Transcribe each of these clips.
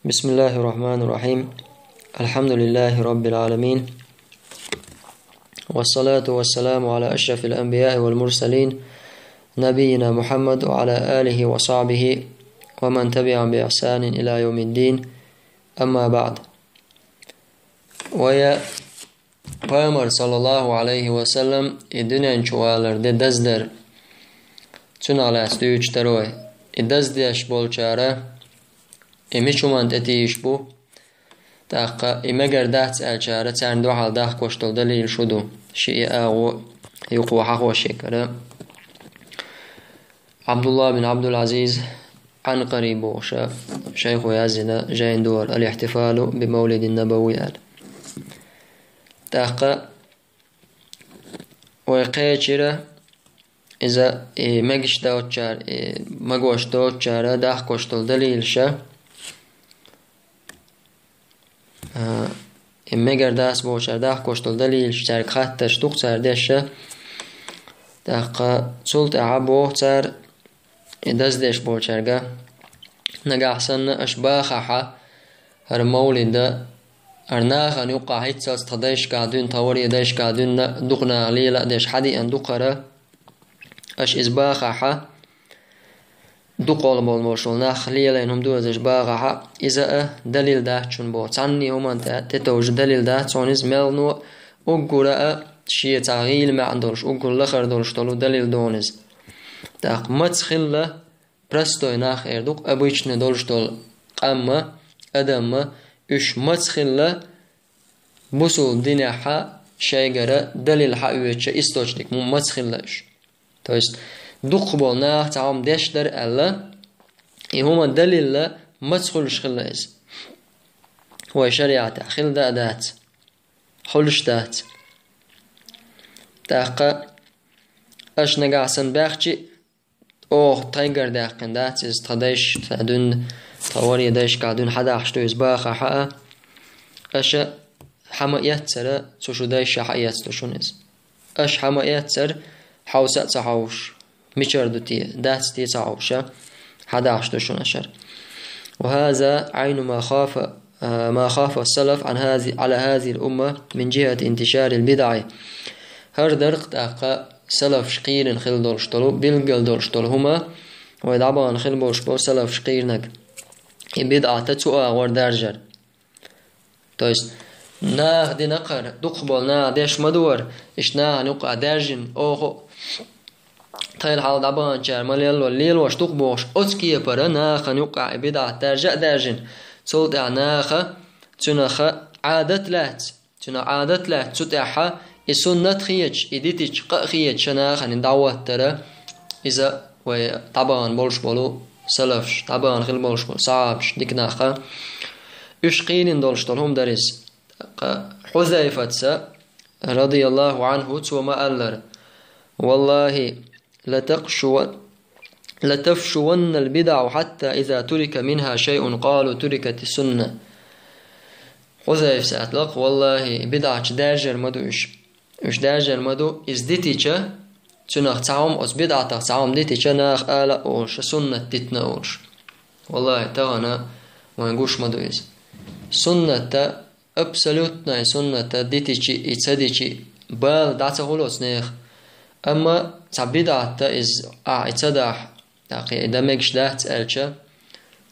بسم الله الرحمن الرحيم. الحمد لله رب العالمين، والصلاة والسلام على أشرف الأنبياء والمرسلين نبينا محمد وعلى آله وصحبه ومن تبعهم بإحسان إلى يوم الدين. أما بعد، ويا Peygamber sallallahu aleyhi ve sellem dünyan çuvalarda dazlar tunalas düçteroy dazdiyaş bolçara emiçumant etiş bu taqa imegerdat alçara tandu halda koştol dalil şudu şi'a o yuqu hawa şekara Abdullah bin Abdulaziz عن قريب وشاف شيخ يازنا جاين دور الاحتفال بمولد النبوي تاقا ويقيتشرا إذا مجش دوتشار مجوش دوتشار داخ كوشتل دليل شا مجر داس بوشار داخ كوشتل دليل شار خاتش دوكتار دشا تاقا سلط عبو تار داس دش بوشارجا نجاحسن أشباخها هرمولد أرناخ أن يقع هيتساس تدايش قادون توري دايش قادون دقنا ليلا دايش حدي أن دقرا أش إزباخها دقول بول موشول ناخ ليلا إنهم دوز إزباخها إذا دليل ده چون بو تعني هم أنت تتوج دليل ده تونيز ملنو أقرأ شيء تغييل ما عندوش أقول لخر دولش طلو دليل دونيز تاق متخلة برستوي ناخ إردوق أبويشن دولش طول قامة أدم üç maçxilla busul dinaha şeygara dalil ha üyetçe istoçlik mu maçxilla üç. To jest duqbol naah taam deşler alla huma dalilla maçxul şxilla is. Huwa şeriata xilda adat xulştat taqa ashna gasan baxchi oh taygar daqindat is tadash tadun طواري دايش قاعدون حدا عشتو يزباخ حقا أشا حما يتسر سوشو دايش حقا يتسر أش حما يتسر حوسات سحوش ميشار دو تي داتس تي سحوشا حدا عشتو شون أشر. وهذا عين ما خاف السلف على هذه الأمة من جهة انتشار البدع. هر درقت أقا سلف شقير خل دولشتلو بلقل دولشتلو هما ويدعبان خل بولشبو سلف شقير نك بدعة تسوء وردرجر. تو است نه دی نقر دقبل نه دیش مدور اش نه نقع درجن اوه تایل حال دبان چر ملیل و لیل وش دقبوش اتکیه پر نه خنقع بدعة درجن صوت نه خ تنخ عادت لات تن عادت لات تتحى السنة خيج إديتش خيج شنا خن دعوة ترى إذا وطبعا بولش بولو سلفش طبعا خل بولش صعبش ديكناخا يشقين دولشتلهم درس حذيفة رضي الله عنه وما ألر والله لتفشون البدع حتى إذا ترك منها شيء قالوا تركت السنة. حذيفة أطلق والله بدعة داجر مدوش وش داجر مدو إزديتيشا تناخ تعوم أس بدعة تعوم ديتيشا ناخ آلا أوش سنة تتنا أوش والله تغنى ونقوش مدويز سنة أبسلوتنا سنة ديتيشي إتساديشي بال دعتا غلوس نيخ أما تعبدعة إز إتسادح تاقي إذا ميكش دهت ألشا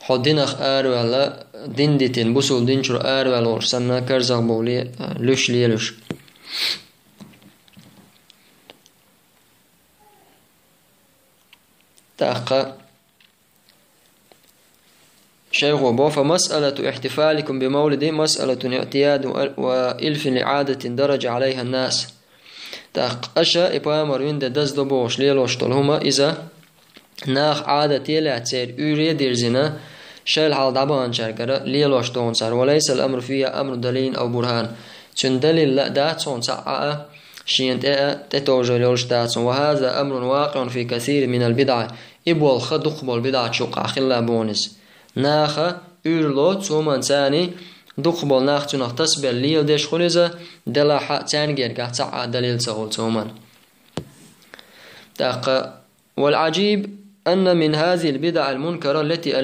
حدينخ آروالا دين ديتين بسول دينشر آروالا أوش سنة كرزاق بولي لوش ليلوش تاقا شيخ وبو فمسألة احتفالكم بمولد مسألة اعتياد وإلف لعادة درج عليها الناس. تاق أشا إبامر ويند دز دبوش ليلوش طلهما إذا ناخ عادة يلا تسير يريد يرزنا شال حال دبان شركرا ليلوش دون سار وليس الأمر فيها أمر دليل أو برهان تن دليل لا دات صون ساعة شينت تتوجه ليلوش دات وهذا أمر واقع في كثير من البدع إبوال خدق بالبدع شقع خلا بونس ناخ يرلو تومان ثاني دقبل ناخ تنخ تسبل ليل ديش خلزة دلا حق تانجر قاعد دليل سهول تومان والعجيب أن من هذه البدع المنكرة التي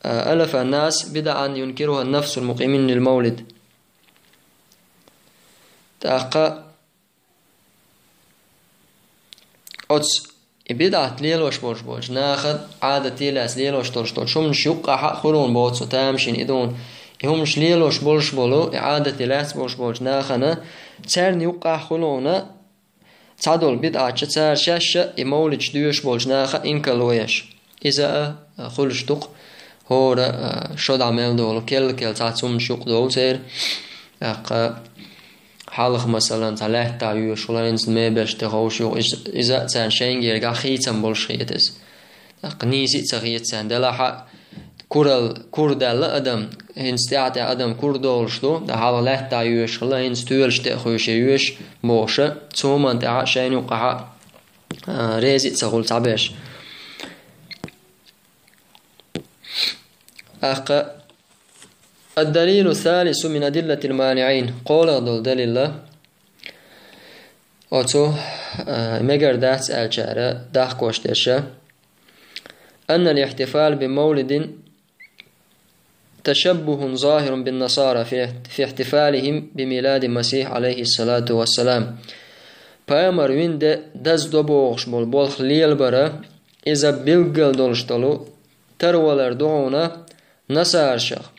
ألف الناس بدعا ينكرها النفس المقيمين للمولد. تأقى أتس بدعة ليلوش بوش ناخد عادة لاس ليلوش تلش شمش يقع حق خلون بوتسو تامشين إدون يهمش ليلوش بولو إعادة لاس بولش ناخنا تسارن يقع خلونا تعدل بدعة تسار شاشة يمولج ديوش بولش ناخا إنكالويش إذا خلش تق هورا شد عمل دول كل تعتصم شوق دول سير حالخ مثلا تلاح تعيوش ولا ينزل ما باش تغوشو إذا تسان شينجي يرجع خيتم بولشيتس قنيسي تغيت سان دلها كردل أدم هنستعت أدم كردولشتو ده حال لاح تعيوش خلا هنستولش تأخوش يوش موشة ثم أنت شين يقع ريزي تغول تعبش الدليل الثالث من أدلة المانعين قول دليل أتو مجر دات الجارة داخ كوشتشة أن الاحتفال بمولد تشبه ظاهر بالنصارى في احتفالهم بميلاد المسيح عليه الصلاة والسلام. بأمر وين دز دبوغش بول خليل برا إذا بلغل دولشتلو ترولر دعونا نصار شخ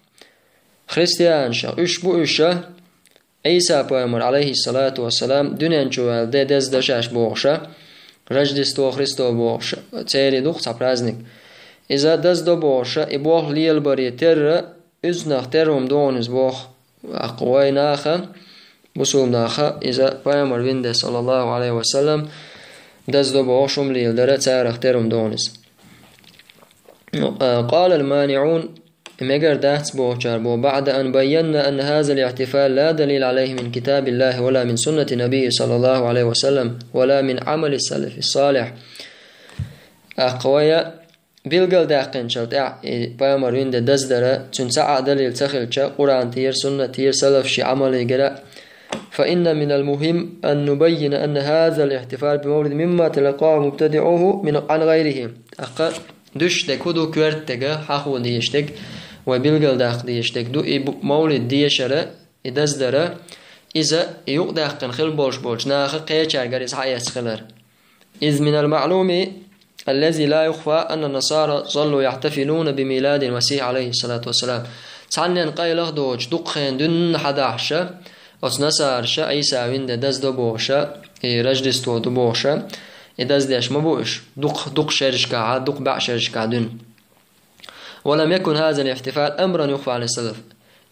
خريستيان شخ بو عيسى بأمر عليه الصلاة والسلام دنيان جوال دز دشاش بوغشا رجدستو خريستو بوغشا تيري دوخ برازنك إذا دز دبوغشا إبوغ ليل بري تر إزنخ ترهم دونز بوغ أقوي ناخا بسوم ناخا إذا بأمر وين صلى الله عليه وسلم دز دبوغشم ليل در تارخ ترهم دونز. قال المانعون مجر داتس بوشار بو بعد أن بينا أن هذا الاحتفال لا دليل عليه من كتاب الله ولا من سنة نبيه صلى الله عليه وسلم ولا من عمل السلف الصالح أقويا بيلقل داقين شرط بامر وين دزدرة تنسع دليل تخلش قرآن تير سنة تير سلف شي عمل يقرأ فإن من المهم أن نبين أن هذا الاحتفال بمولد مما تلقاه مبتدعوه عن غيرهم دشتك ودو كورتك حقو ديشتك وبيلقل داق ديشتك دو مولد ديشرة دزدرة إذا يقداقن خل بولش ناخ قيشار قريس حياس خلر إذ من المعلوم الذي لا يخفى أن النصارى ظلوا يحتفلون بميلاد المسيح عليه الصلاة والسلام تعنين قيلغ دوج دقين دن حداحشة أس نصارشة عيسى وين دز دبوشة رجدستو دبوشة دز ديش مبوش دق شرشكا دق باع شرشكا دن ولم يكن هذا الاحتفال أمرا يخفى عن السلف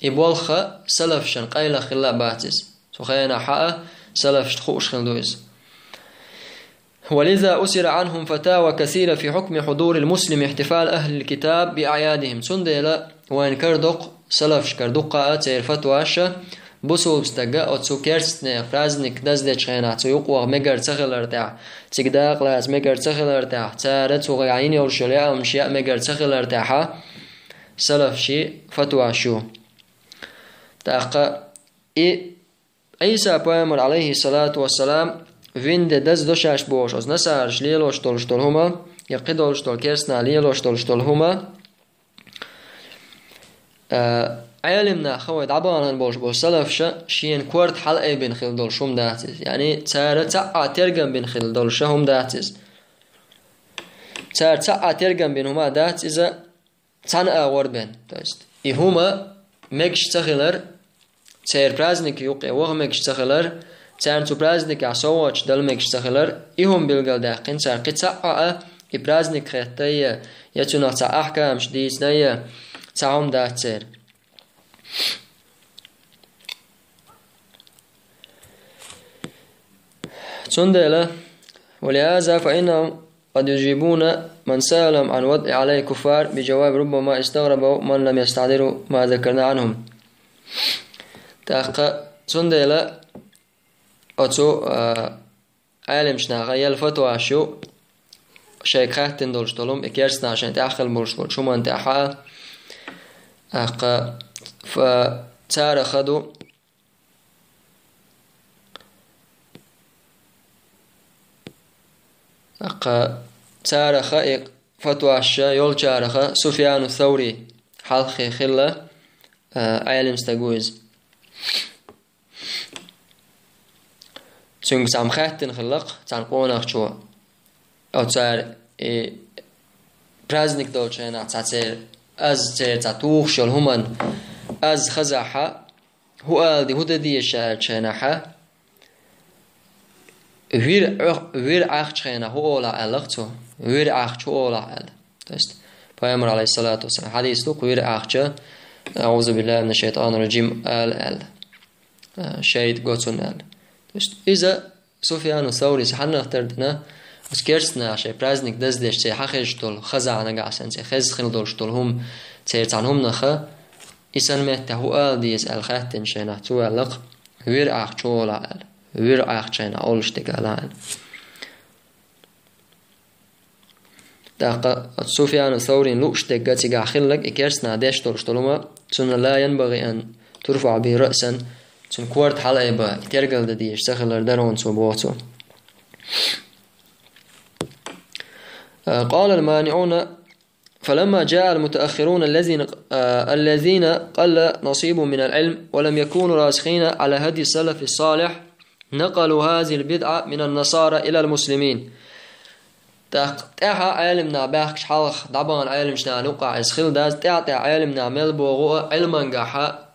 إبوالخ سلف شن قيلغ خلا باتز سخينا حقا سلف شتخوش خلدوز ولذا أسر عنهم فتاوى كثيرة في حكم حضور المسلم احتفال أهل الكتاب بأعيادهم سندلا وإن كردق سلف شكردقاء تير فتواشا بسو بستقاء أتسو كيرستني فرازنك دزدش خينا تيقوغ مقر تخل ارتاح تقداق لاس مقر تخل ارتاح تارت وغيعين يورشليا ومشياء مقر تخل ارتاحا سلف شي فتواشو تاقا عيسى بأمر عليه الصلاة والسلام وين دز دوشاش بوش از نسارش ليلوش تولشتول هما يقيدولش تول كيرسنا ليلوش تولشتول هما علمنا خويد عبانان بوش سلفش شين كورت حلقة بين خل دولشهم داتز يعني تار تاع ترجم بين خل دولشهم داتز تار تاع ترجم بينهما دات إذا تنقى وربين تاست هما مكش تخلر تير برازنك يوقع وهمكش تخلر تان تو برازنك عصواتش دلمكش تخلر إهم بيلقل داقين تار قطعة برازنك خيطية يتونا تاع أحكام شديد نية تاعهم دات تير تندل ولهذا فإنهم قد يجيبون من سألهم عن وضع عليه كفار بجواب ربما استغربوا من لم يستعذروا ما ذكرنا عنهم تاقا تندل أتو عالم شنا غيال فتوى شو شيخات تندولش طلوم إكيرسنا عشان تأخل مرشبول شو ما انتحا فتار خدو تارخ فتوى الشا يول تارخ سفيان الثوري حلقي خلا عالم ستجوز سونج سام خاتن خلق تان قوناخ شو أو تار برازنك دولشنا تاتير از تاتوخ شل همان از خزاحة هو الدي هددي الشعر شناحة وير عخشنا هو لا ألقته وير عخش هو لا أل تست پیامبر علیه الصلاة والسلام حدیث تو وير عخش أعوذ بالله من الشيطان الرجيم ال شيد قوتون ال تست إذا سفيان الثوري سحنا اخترنا وسكرسنا شيء برازنك دزدش شيء حخش طول خزعنا قاسن شيء خز خندولش طول هم تيرتعنهم نخا إسان مته هو ديس الخاتن شينا توالق وير عخشولا ال وير عخشنا أولش تقالان داق سفيان الثوري لوش تقاتي قاخلك إكرسنا ديش طولش طولما تن لا ينبغي أن ترفع به رأسا تن كورت حلقة با ترقل ديش سخلر درون سوبوتو قال المانعون فلما جاء المتأخرون الذين قل نصيب من العلم ولم يكونوا راسخين على هدي السلف الصالح نقلوا هذه البدعة من النصارى إلى المسلمين تاها علمنا باخش حلق دبان علمنا نقع اسخيل داز تاها علمنا ملبوغو علما قاحا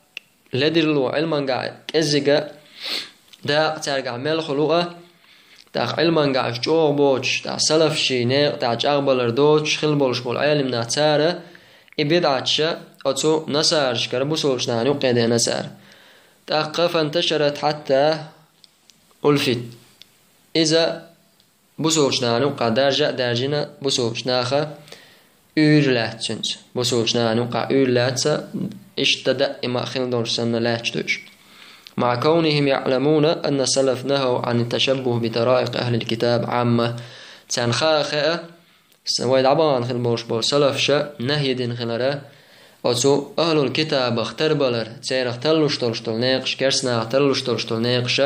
لدرلو علما قاح كزيقا دا تارقع ملخلوغا تا علما قاح جوغ بوش تا سلف شينيق تا جاغبالر دوش خيل بولش بول علمنا تارا إبدعتشا أتو نسارش كربوسولشنا نقيد نسار تا فانتشرت حتى ألفت إذا بوسولشنا نقع درجنا بوسولشناخا أولاتشنج بوسولشنا نقع أولاتسا اشتدأ إما خيل دورسنا لاتشتوش مع كونهم يعلمون أن السلف نهوا عن التشبه بطرائق أهل الكتاب عامة تنخاخة سويد عبان خل بوش بول سلف شا نهي دين خلرا أتو أهل الكتاب اختر بلر تير اختلوش تلشتل نيقش كرسنا اختلوش تلشتل نيقش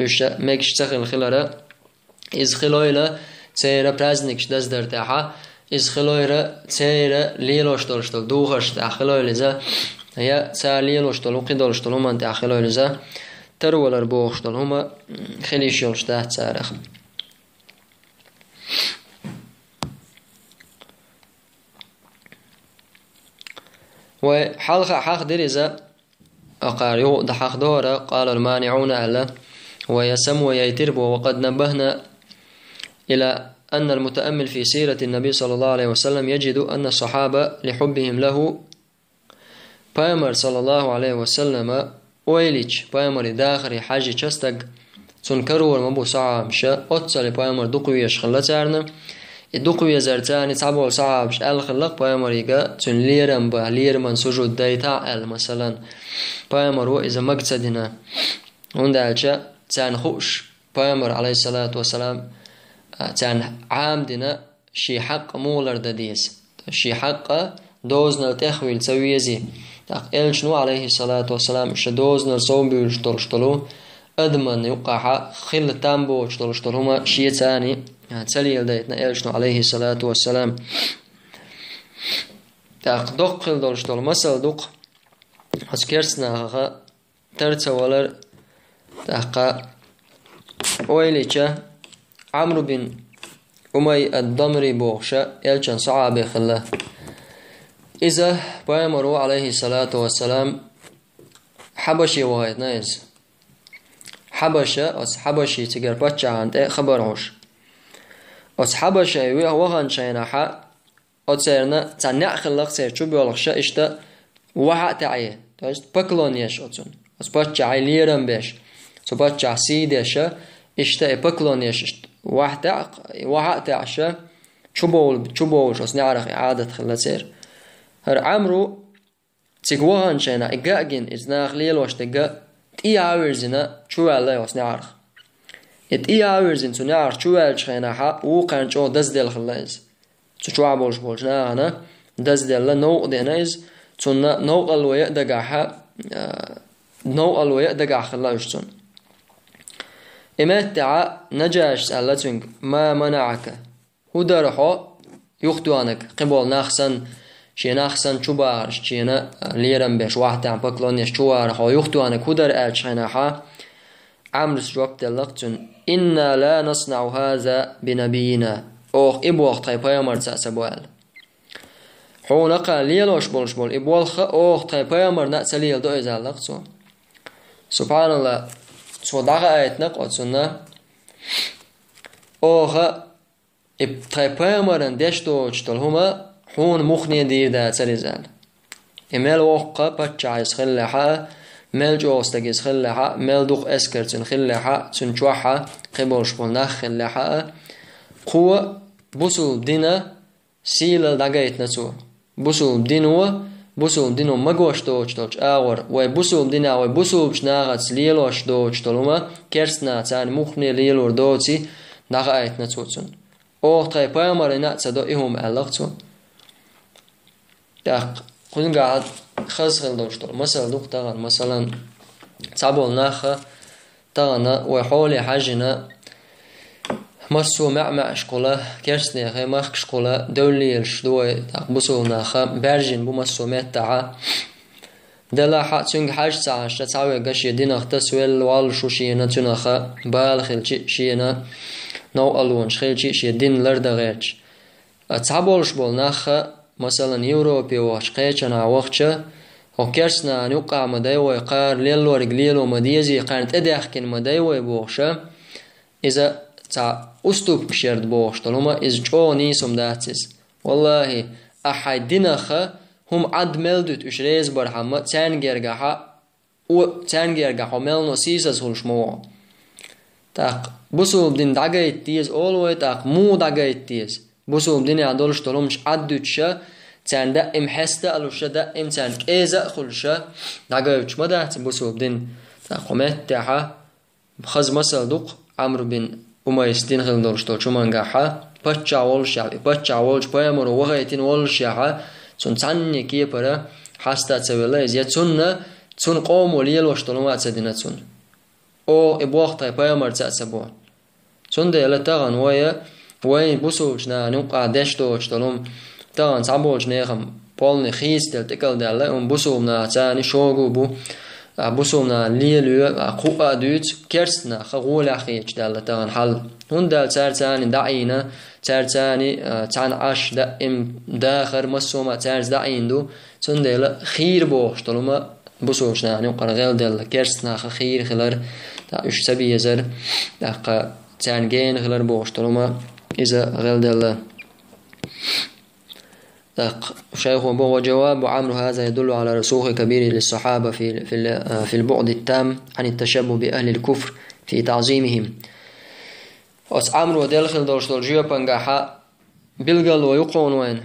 وشا ميكش تخل خلرا إز خلويلا تير برازنكش دزدر تاحا إز خلويلا تير ليلوش تلشتل دوخش تا خلويلا زا هي ساليلوشتل وقيدولشتل هما انت خلويلا ترولر بوخشتل هما خليش يلشتاه تسارخ وحلقة حق درزة أقاريو دحق دورة قال المانعون ألا ويسم ويترب وقد نبهنا إلى أن المتأمل في سيرة النبي صلى الله عليه وسلم يجد أن الصحابة لحبهم له پیامبر صلی الله علیه و سلم اویلیچ پیامبر داخلی حاجی چستگ چون کرور مبو صعبش اتصل پیامبر دقویش خلتارن دقوی زرتانی تعبول صعبش الخلق پیامبر يجا چون لیرم با لیرمن سجود دایتا مثلا پیامبر و اذا مقصدنا وندالچا تان خوش پیامبر علیه الصلاة والسلام تان عامدنا شي حق مولر دديس شي حق دوزنا تخويل سويزي إلشنو عليه الصلاة والسلام شدوزنا صوم بيشتلشتلو أدمن يقع خل تامبو شتلشتلهما شيء ثاني تسليل دايتنا إلشنو عليه الصلاة والسلام دق خل دلشتل مسل دق أذكرنا ترتولر ويليشا عمرو بن أمي الضمري بوغشا إلشان صعب خله إذا پیامبر عليه الصلاة والسلام حبشي واحد نايز حبشة حبشي تجر بتشا عند خبرهوش حبشة وهان شيناحا أتصيرنا تنع خلق سير شو بيولخش إشتا واحد تعيه تاست بكلونيش أتصون بتشا عيليرم بيش بتشا سيدش إشتا بكلونيش واحد تعشة شبول نعرف إعادة خلق سير هر عمرو تقوهن شينا إجاجين إزناخ ليلوش تجا تياورزنا شو الله وسنعرف تياورزن سنعرف شو الشينا حق وقرن شو دزدل خلاص شو عبولش بولشنا أنا دزدل نوع دينايز سنا نوع الويا دجاحة نوع الويا دجاح خلاص سن إمتع نجاش سألتك ما منعك هو درحو يختوانك قبول نخسن شينا أحسن شبار شينا ليرم بيش واحد عم بكلون يشوار هو يختو أنا كودر ألشيناها عمرو جواب دلقتن إنا لا نصنع هذا بنبينا أوه إبوخ طيبايا مرتسا سبوال هو نقا ليلوش بولش بول إبوالخ أوه طيبايا مرنا سليل دو إزال لقتو سبحان الله صدقاء آيت نقوتنا أوه طيبايا مرن ديشتو هما هون مخني دير دا سليزال إمال وقا باتشا يسخلها مال جوستك يسخلها مال دوق اسكر تنخلها تنشوحها قبولش بولنا خلها قوة بوسو دينا سيل دقايت نتو بوسو دينو مگوش دوچ آور وي بوسو دينا وي بوسو بشناغت ليلوش دوچ تلوما كرسنا تاني مخني ليلور دوتي دقايت نتوتن أوه طيب بايمارينا تسدو إهم ألغتو داق قلن قاعد خزخل دوشتر مثلا دوق تغن مثلا تعبول ناخا تغن وحولي حاجنا مرسو مع شكولا كرسني غي مخ شكولا دولي الشدوي داق بوسو ناخا برجن بو مرسو متعا دلا حق تنج حاج تعاش تعوي قشي دين اختسويل والشو شينا تناخا بالخل شينا نو ألون شخيل شي دين لرد غيرش تعبولش بول ناخا مثلا يوروبي واشقيتنا وقتش وكرسنا نوقع مدايوي قار ليلو رجليلو مديزي قارنت اداخكن مدايوي بوخشا إذا تا أستوب بشرد بوخش طالما إز جو نيسم داتس والله أحد دينخا هم عد ملدوت اشريز برحمة تانجرغا ملنو سيساس هلشمو تاق بسوب دين داقايت تيز أولوي تاق مو داقايت تيز بوسو بدني عدولش طلومش عدوتشا تان دائم حستا ألوشا دائم تان كيزا خلشا داقايوش مدات بوسو بدن تاقومت تاحا بخز مسل دوق عمرو بن أميس دين خلدولش طلوشو منقاحا بچا والش بايمر وغايتين والشاحا تون تاني كيبرا حاستا تسويلا إزيا تون قوم وليلوش طلومات سدينا تون أو إبواختا بايمر تأسبوان تون ديلا تاغن وين بوسوجنا نوقع دشتوش تلوم تان صابوج نيخم بولني خيس تلتكل دالا بوسومنا تاني شوغو بوسومنا ليلو قوة دوت كرسنا خغولا خيج دالا تان حل هون دال تاني دعينا تاني تان عش دائم داخر مسوما تارز دعين دو تون دالا خير بوش تلوما بوسوجنا نوقع غيل دالا كرسنا خير خلر دا اش سبي يزر دا تان جين خلر بوش تلوما إذا غلد الله شيخ أبو وجواب عمرو هذا يدل على رسوخ كبير للصحابة في البعد التام عن التشبه بأهل الكفر في تعظيمهم أس عمرو دلخل دولشتول جيو بانجاحا بلغل ويقون وين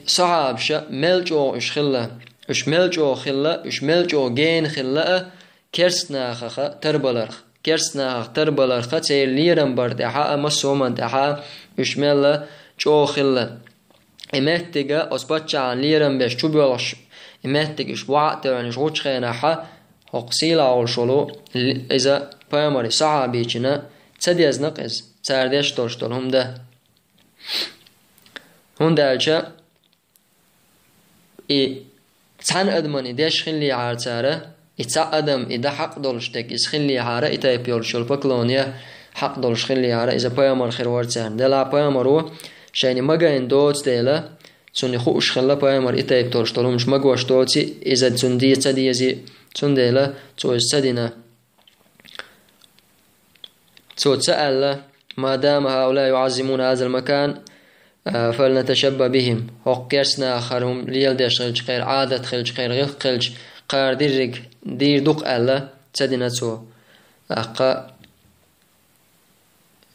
صحاب شا ملجو إش خلا إش ملجو خلا إش ملجو جين خلا كرسنا خخا تربلرخ كرسنا تربلرخ تير ليرن بردحا مسومن دحا إشمل جو خلا إمتجا أصبحت عن ليرن بيش تبيلش إمتجش وقت يعني شوش خيناها هقسيلا أولشلو إذا بيمري صعبي جنا تديز نقز تردش ترشتل هم ده هون دالجا تان أدمني ديش خلي عارتاره إتا أدم إذا حق دولشتك إز خلي عاره إتا يبيولشل بكلونيا حق دولش خلي عاره إذا بيامر خير ورتان دلا بيامرو شايني مجاين دوت دلا توني خوش خلا بيامر إتا يبتولشتلو مش مجواش دوتي إذا تندي تديزي تندلا تو استدنا تو تسأل ما دام هؤلاء يعظمون هذا المكان فلنتشبه بهم هقيرسنا آخرهم ليل ديش خلج خير عادة خلج خير غير خلج قار دير دوق ألا تدنا تو أقا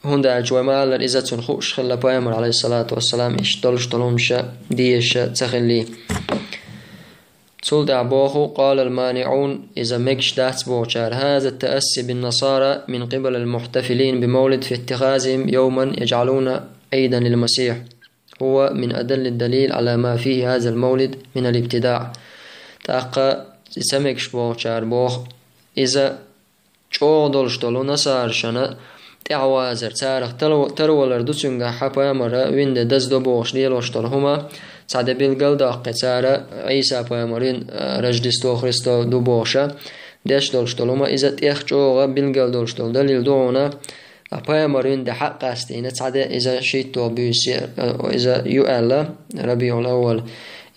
هندا الجوامال الإزا تنخوش خلا بايمر عليه الصلاة والسلام اشتلش طلومشا ديش تخلي تولد عبوخو قال المانعون إذا مكش دات بوشار هذا التأسي بالنصارى من قبل المحتفلين بمولد في اتخاذهم يوما يجعلون عيدا للمسيح هو من أدل الدليل على ما فيه هذا المولد من الابتداع تاقا سمكش بوشار بوخ إذا چودلش دلو نصار شنا تعوازر تارخ ترولر دوچنگا حپا مرا ويند دزدو بوش ديلوش دلهما سعد بالقل داق سارة عيسى بامرين رجدستو خريستو دوبوشا داش دولشتولوما إذا تيخجوغا بالقل دولشتول دليل دونا بامرين ده حق استينة سعد إذا شيتو بيسير إذا يؤلا ربيع الأول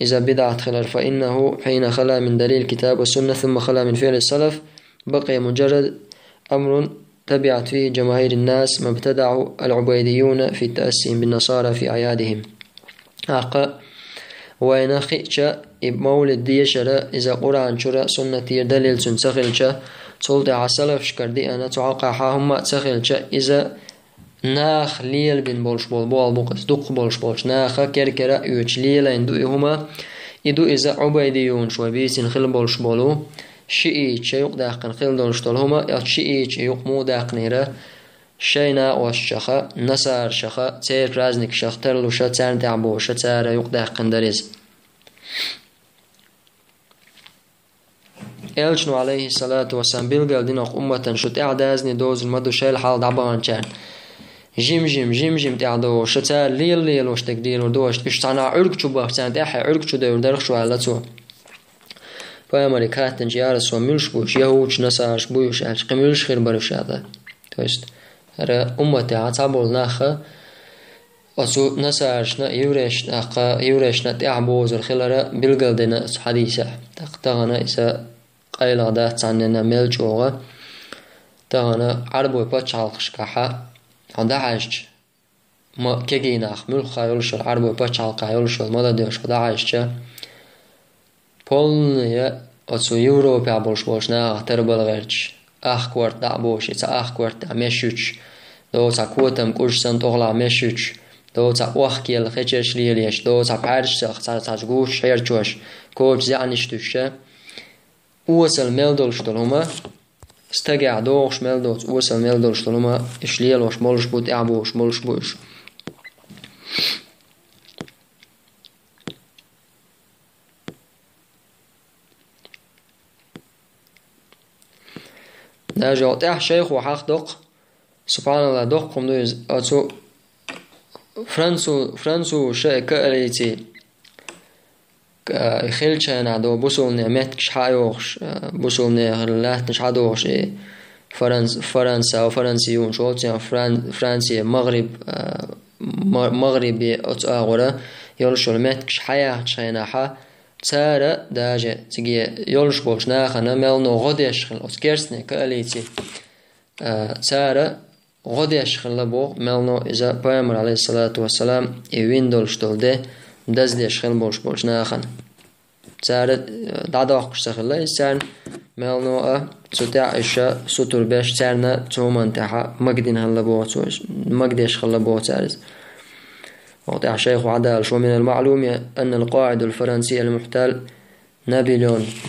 إذا بدعت خلال فإنه حين خلا من دليل الكتاب والسنة ثم خلا من فعل السلف بقي مجرد أمر تبعت فيه جماهير الناس ما ابتدعوا العبيديون في التأسي بالنصارى في أعيادهم وين خيشة مولد ديشرة إذا قرآن شرة سنة دليل سنسخلشة صلت عسلف شكردي أنا تعاقع هم تسخلشة إذا ناخ ليل بن بولش بول بول بوقس دق بولش بولش ناخ كركرة يوش ليل يندو هما يدو إذا عبيديون شوي بيسين خل بولش بولو شيء شيء داقن خل دولش هما يا شيء يقمو داقنيرة شينا والشخا نصار شخا تير رازنك شخ ترلوشة تار دعبوشة تار يقداقن دريز إلشنو عليه الصلاة والسلام بالقل دينوق أمة شت إعدازني دوز المدو شايل حال دعبان كان جيم تعدو شتار ليل وش تقدير ودوش اشتعنا عرق شبه تان تاحي عرق شو دور درخ شو على تو فأمريكا تنجيارس وملش بوش يهوش نصارش بوش ألش قملش خير برش هذا توست را أمتي عتابول ناخا أسو نصارشنا يورشنا تعبوز الخلرة بالقل دينا حديثة تغنى إسا قيلا دات عننا ملجوغا تغنى عربو باتشالقش كحا عدعش ما كجيناخ ملخا يلش العربو باتشالقا يلش المدى ديوش عدعش بولنيا أسو يوروبيا بولش ناخ تربل غيرش كورت دعبوش يتا كورت مشوش دو تا كوتم كوشسن تغلا مشوش دو تا وخكيل خيچش ليليش دو تا پرش تا جوش هيرچوش كوش زعنشتوشه وصل ملدولش هما استقع دوغش ملدوت وصل ملدولش هما اشليلوش مولش بود اعبوش مولش بوش ناجو تاح شيخ وحق دق سبحان الله دق قم دوز أتو فرنسو شيء كأليتي خلشة نعدو بوصل نعمت كش حيوخش بوصل نعلاه نش حدوخش فرنسا وفرنسيون شو تيا فرنسي مغربي أتأغرة يلشوا المت كش حياه شيناها تارة داجة تجي يلش بولش ناخنا ملنو غديش خل أسكرسني كأليتي تارة غديش خل بو ملنو إذا بيامر عليه الصلاة والسلام يوين دولش دولده دزديش خل بولش ناخن تارة دعداقش سخلا يسان ملنو تتاع إشا سطر باش تارنا تومن تاها مقدين هلا بو مقديش خل بو تارز وضع شيخ عدال شو من المعلوم أن القائد الفرنسي المحتل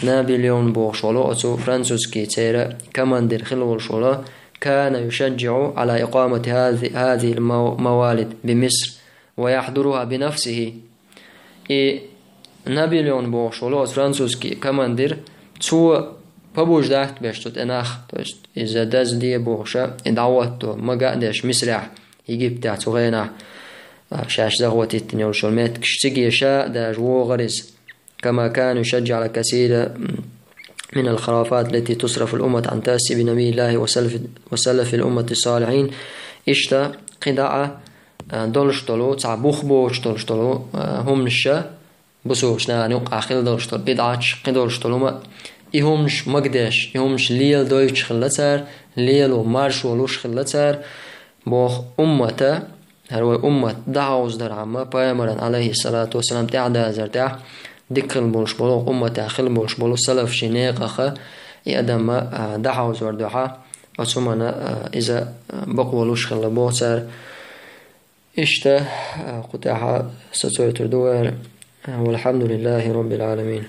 نابليون بوغشولو أتو فرانسوسكي تيرا كماندير خلول شولا كان يشجع على إقامة هذه الموالد بمصر ويحضرها بنفسه نابليون بوغشولو فرانسوسكي كماندير تو ببوش داخت بيشتوت اناخ إذا داز دي بوغشا دعوته ما قادش مسرع يجيب تاعتو غينا شاش زغوتي التنيول شلمات كشتقي شاء دا جو غرز كما كان يشجع على كثير من الخرافات التي تصرف الأمة عن تأسي بنبي الله وسلف الأمة الصالحين إشتا قدعة دولشتلو تعبوخ بوشتلو هم نشا بسوش ناني وقع خل دولشتل بدعش قدولشتلو ما إهمش مقدش إهمش ليل دويتش خلتار ليل ومارش ولوش خلتار بوخ أمته هروي أمة دعوز در عما بيامران عليه الصلاة والسلام تعدا زرتع دكل بولش بولو أمة تاخل بولش بولو سلف شنيق أخا يأدم دعوز وردوحا أتمنى إذا بقولوش خل بوتر إشتا قطعها ستويتر دوار والحمد لله رب العالمين.